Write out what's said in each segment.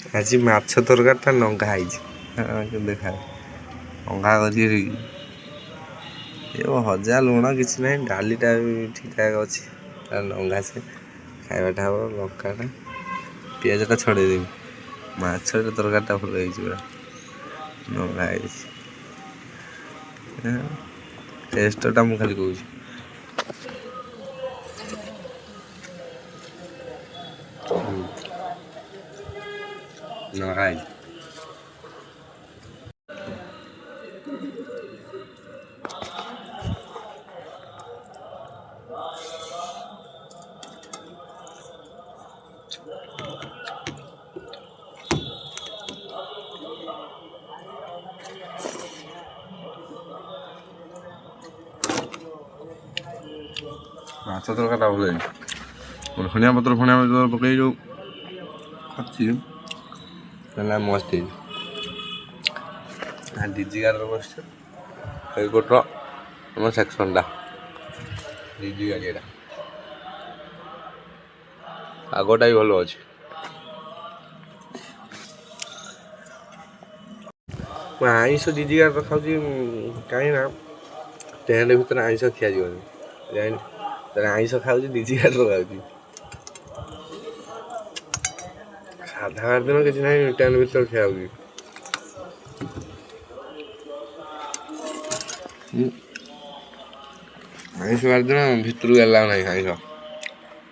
ଆଜି ମାଛ ତରକାରୀଟା ନଙ୍ଗା ହେଇଛି ଦେଖା ନଙ୍ଗା କରି ଭଜା ଲୁଣ କିଛି ନାହିଁ ଡାଲିଟା ବି ଠିକ୍ ଠାକ୍ ଅଛି ନଙ୍ଗା ସେ ଖାଇବାଟା ହବ ଲଙ୍କାଟା ପିଆଜଟା ଛଡ଼େଇଦେବି ମାଛ ତରକାରୀଟା ଭଲ ହେଇଛି ପୁରା ନଙ୍ଗା ହେଇଛି ଟେଷ୍ଟଟା ମୁଁ ଖାଲି କହୁଛି ନଙ୍ଗା ହେଇଛି ମାଛ ତରକାରୀଟା ଭଲ ହେଇଛି ଧନିଆ ପତ୍ର ପକେଇ ଯେଉଁ ଅଛି ହେଲା ମସ୍ତ ହେଇଛି ଡିଜି ଗାଡ଼ିରେ ବସିଛ ଏଇପଟ ଆମ ସେକ୍ସନଟା ଡିଜି ଗାଡ଼ି ଏଇଟା ଆଗଟା ବି ଭଲ ଅଛି ମୁଁ ଆଇଁଷ ଡିଜି ଗାଡ଼ିରେ ଖାଉଛି କାହିଁକି ନା ଟେଣ୍ଟ ଭିତରେ ଆଇଁଷ ଖିଆଯିବନି ଜାଣିନି ତାହେଲେ ଆଇଁଷ ଖାଉଛି ଡିଜି ଗାଡ଼ିରେ ଖାଉଛି ସାଧା ବାର ଦିନ କିଛି ନାହିଁ ଟେଣ୍ଟ ଭିତରେ ଖିଆ ହେଉଛି ଆଇଁଷ ବାର ଦିନ ଭିତରକୁ ଗଲା ନାହିଁ ଆଇଁଷ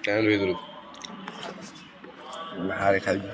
ଟେଣ୍ଟ ଭିତରକୁ ବାହାରେ ଖାଇବି